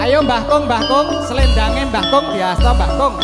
Ayo Mbah Kung, selendangnya Mbah Kung biasa Mbah Kung.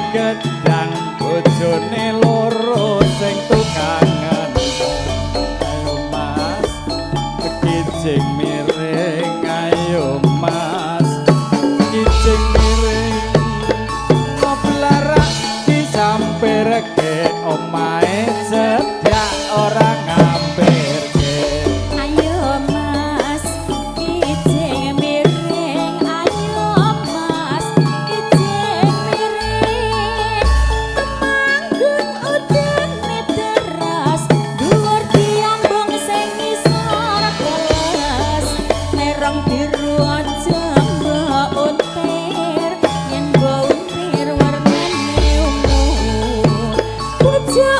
Gedang bojone loro sing tukangen ayo mas kijing miring ayo mas kijing miring moblarak disampirke omahe sedak ora ngampirke ayo mas kijing miring ayo mas kijing miring manggung udan teras dhuwur diambung sing ngisor kelas merong biru aja mbok untir yen mbok untir warnane ungu bojo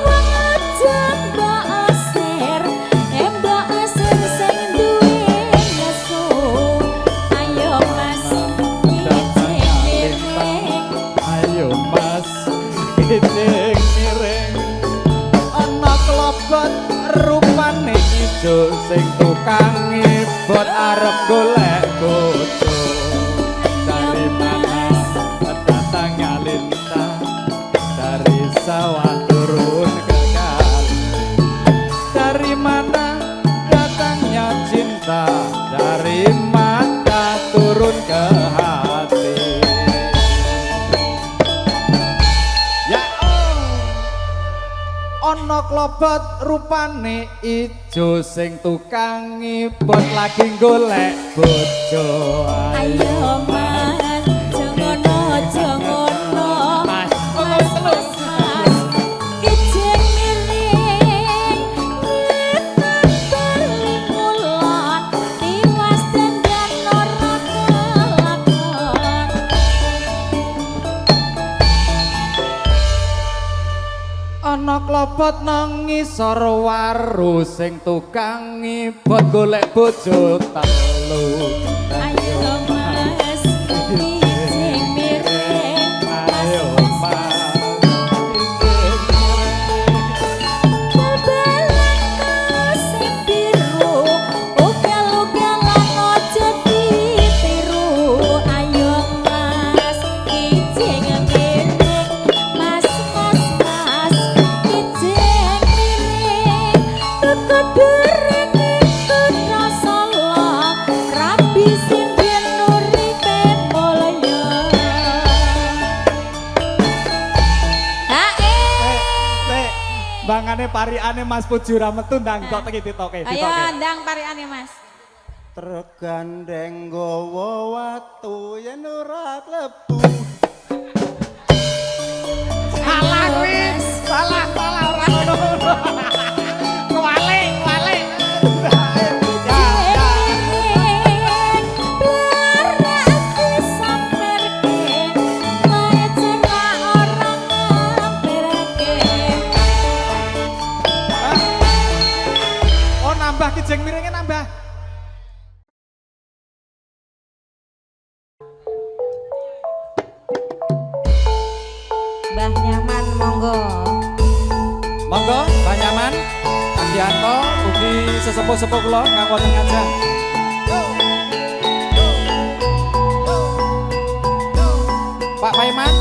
wong aja mbok asir mbok asir sing duwe ngesu ayo mas kijing miring ayo mas kijing miring ana klobot rupane ijo sing tukang ngibot arep golek bojo dari mana datangnya lintah dari sawah turun ke kali dari mana datangnya cinta dari mata turun ke hati ya ana klobot rupane ijo sing tukang ngibot lagi golek bojo ayo mas jangono jangono mas mas mas kijing miring kita bali ngulon tiwas dandan ora kelakon ana klobot nang ngisor waru sing tukang ngibot golek bojo telu ayo mas kijing miring ayo mas bal-balan sing biru ugal-ugalan aja ditiru ayo mas kijing miring mas mas mas kijing miring tuku dereng ikut rasa rabi sinden uripe mulya bangane pariane Mas Puji ora metu ndang tok iki ditoke ayo ndang pariane mas tergandeng nggawa watu yen ora klebu. Salah kuwi. Salah ora ngono. Kualik. Oh nambah kijeng miringnya nambah. Mbah Nyaman monggo. Monggo Mbah Nyaman, Kang Dianto, ugi sesepuh-sepuh kula kang wonten ngajeng. Pak Paiman.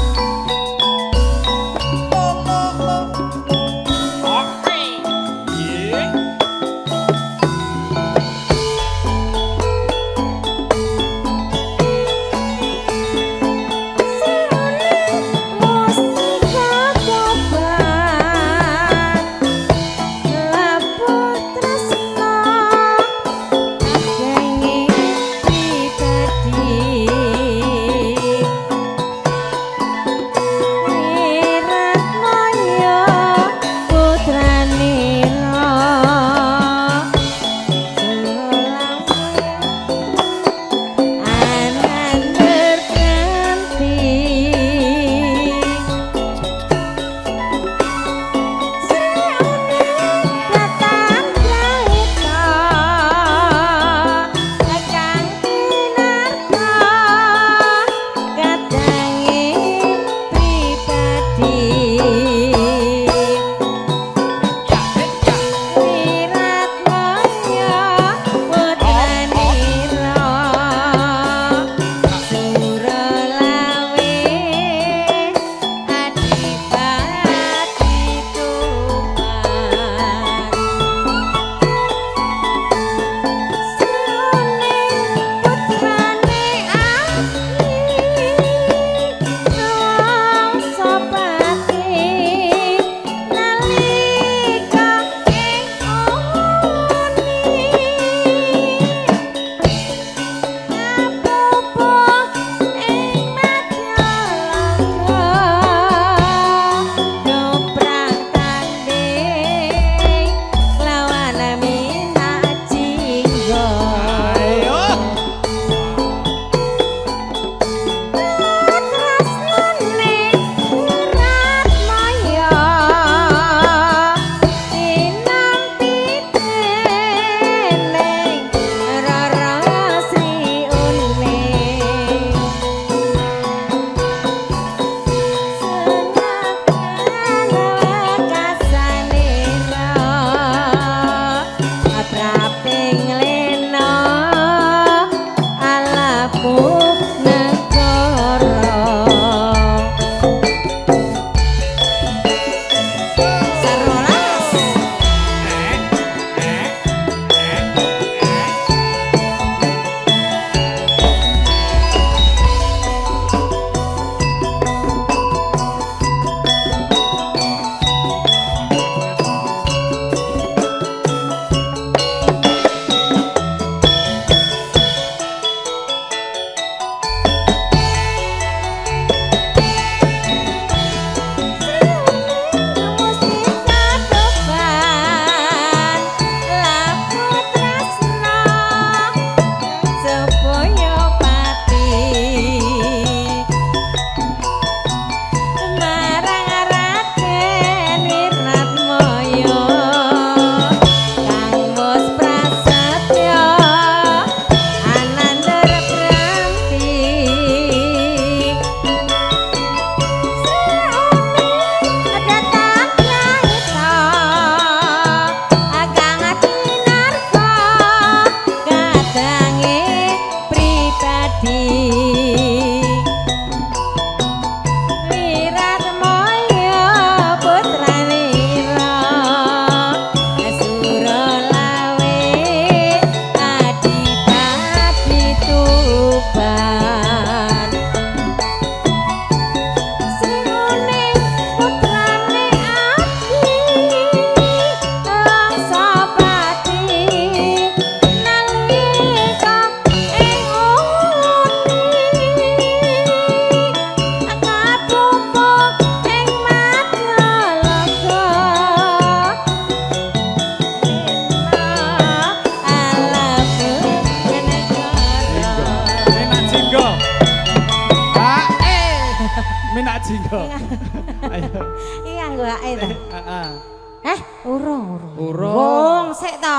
Urung sik to.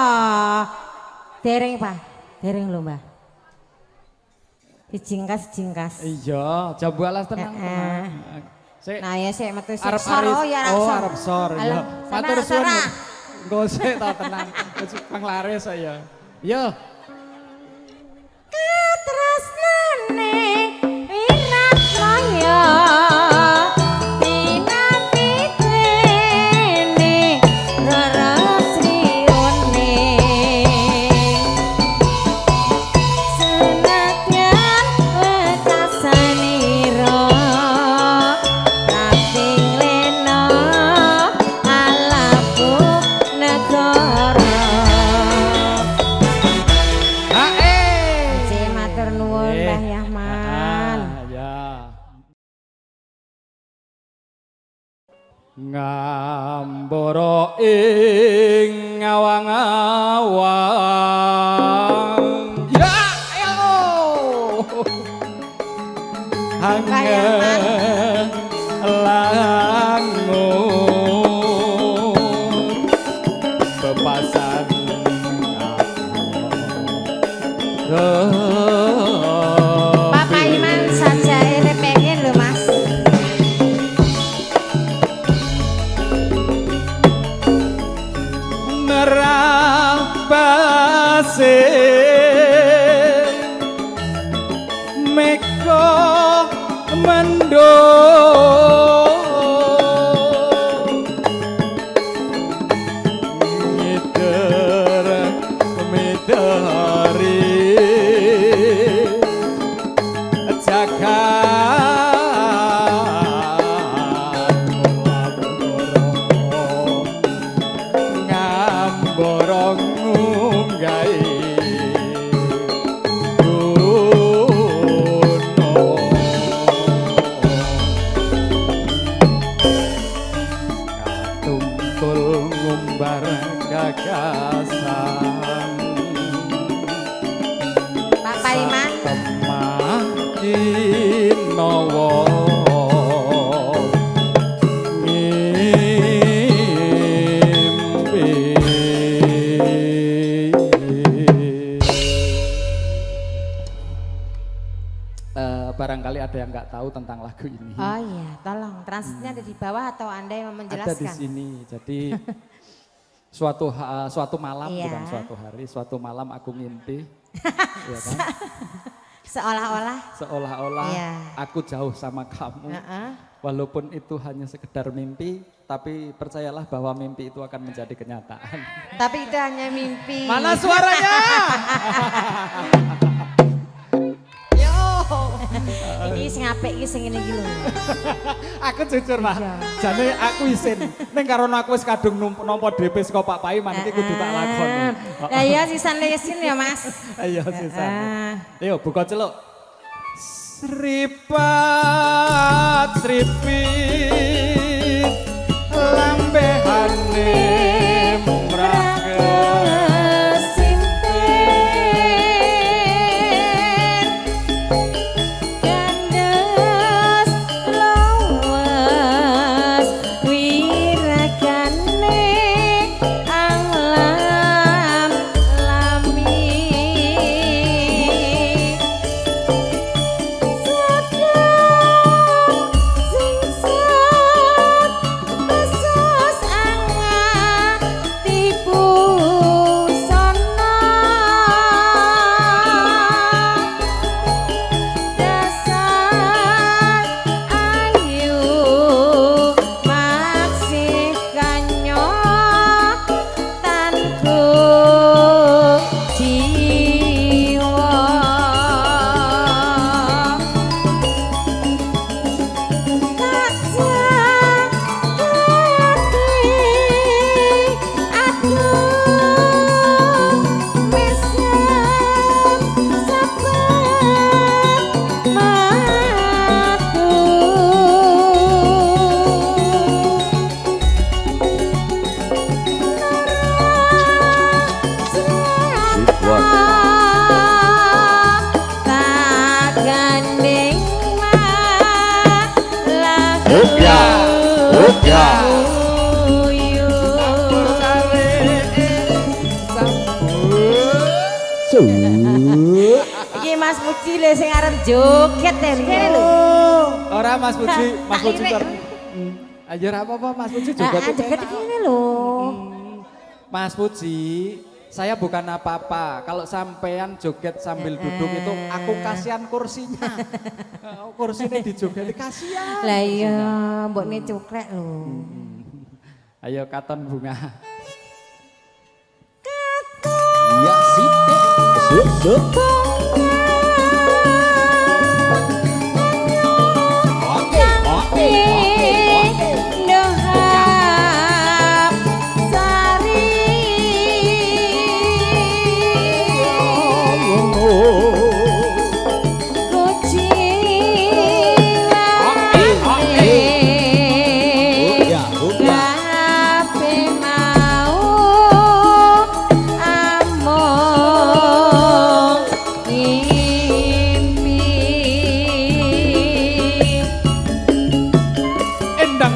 Dereng, Pak. Dereng lho, Mbah. Dijingkas. Iya, jambu alas tenang. Sik. Nah, ya sik metu sik Arep sor aris. ya Arep sor ya. Matur suwun. Sora. Engko sik to tenang. Wis panglaris saya. Yo. Katresnane wirat maya dinapitene rarasrione senadyan wecasanira kaping lena alapu negara. Matur nuwun Mbah Yahman. Ya. Ngambara ing awang-awang. Ya, ayo. Angin langun bepasan Bapak Iman saja ini pengen lho Mas. Merabase meko mendung ngiter midari ngambara ngunggahi gunung katungkul ngumbar gagasan Bapak Iman. temah kinawa barangkali ada yang nggak tahu tentang lagu ini. Oh iya, tolong transitnya ada di bawah atau Anda yang menjelaskan? Ada di sini. Jadi suatu malam Iya. bukan suatu hari, suatu malam aku ngimpi. Ya kan? Seolah-olah. Seolah-olah Iya. aku jauh sama kamu. Walaupun itu hanya sekedar mimpi, tapi percayalah bahwa mimpi itu akan menjadi kenyataan. Tapi itu hanya mimpi. Mana suaranya? Ini sing apik iki sing ngene iki lho. Aku jujur Pak, jane aku isin. Ning karena aku wis kadung nampa DP saka Pak Paiman iki kudu tak lakoni. Lah iya sisan lesin ya Mas. Ayo sisan. Ayo buka celuk. Sripat sripit lambehane Hukya, hukya. campur sari Iki Mas Puji le sing arep joget kene lho. Ora Mas Puji, Mas Puji. Ayo ora apa-apa Mas Puji joget. Joget kene lho. Mas Puji, saya bukan apa-apa. Kalau sampean joget sambil duduk itu aku kasihan kursinya. Kursinya dijogeti kasihan. Lah iya, mbokne cukrek lho. Ayo katon bunga. Ya sithik. Suk. Oke. Dohap sari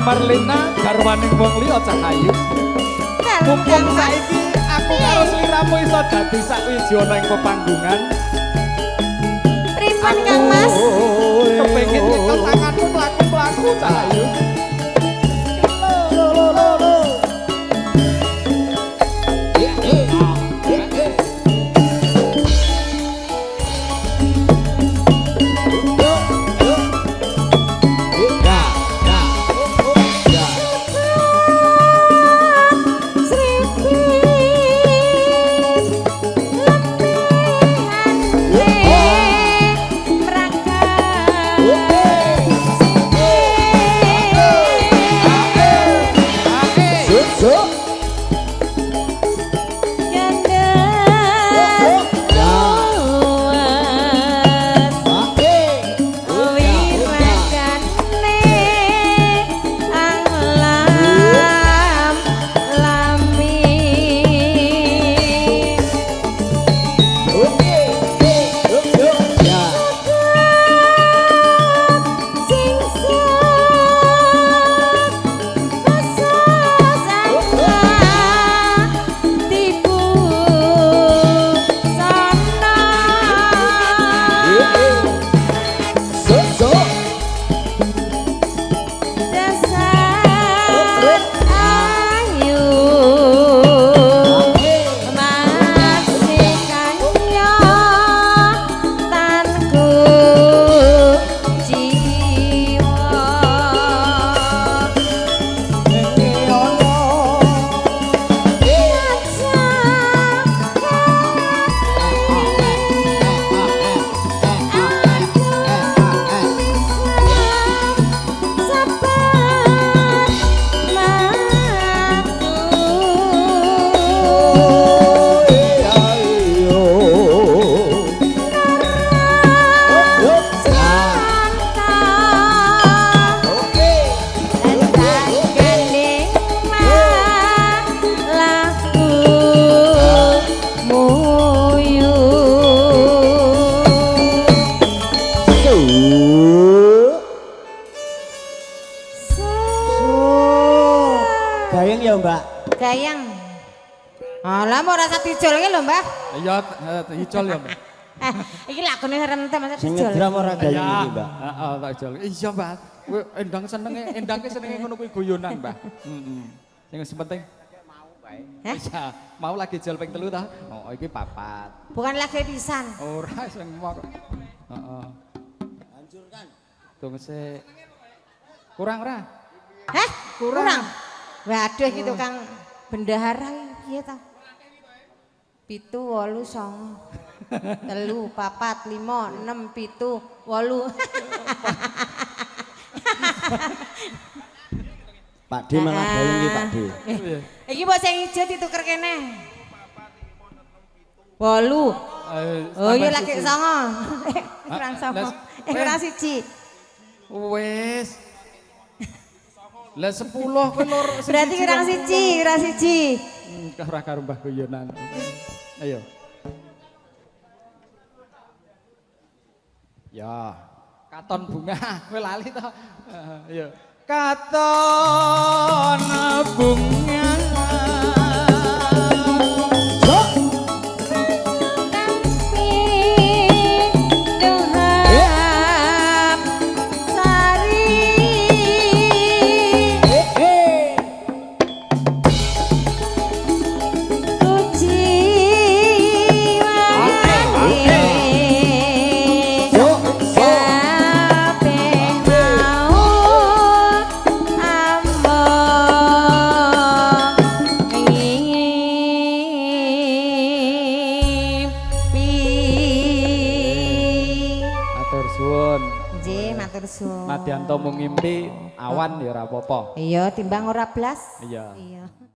Marlina garwaning wong liya Cahayu. Mumpung saiki aku karo sliramu iso dadi sakwiji ana ing pepanggungan. Pripun Kang Mas? Kepengin nyekel tanganmu mlaku-mlaku Cahayu. Gayang. Alah mau rasa dijol iki lho, Mbah. Iya, dijol ya, Mbak. Iki lakune rentem masa Sing dijol. ngedram ora gayeng iki, Mbak. Heeh, tak jol. Iya, Mbak. Kowe endangke senenge ngono kuwi guyonan, Mbak. Heeh. Sing penting mau bae. Iya, mau lagi jol ping 3 ta? Oh, iki 4. Bukan lagi pisan. Ora sing mau. Heeh. Hancurkan. Tunggu sik. Kurang ora? Hah? Kurang. Waduh gitu Kang bendahara piye ta? 7, 8, 9, 3, 4, 5, 6, 7, 8. Pak D malah gayeng iki, Pak D. Iki mbok sing ijo dituker kene. 8. Oh iya lagi 9. Kurang 9. Kurang 1. Wes. Lah 10 kowe lor. Berarti kurang 1. Ora karo Mbah guyonan. Ayo. Ya, katon bunga, kowe lali to. Ayo. Katon bunga. Nggih, matur suwun. Nadyan to mung ngimpi awan ya ora apa-apa. Iya, timbang ora blas. Iya. Iya.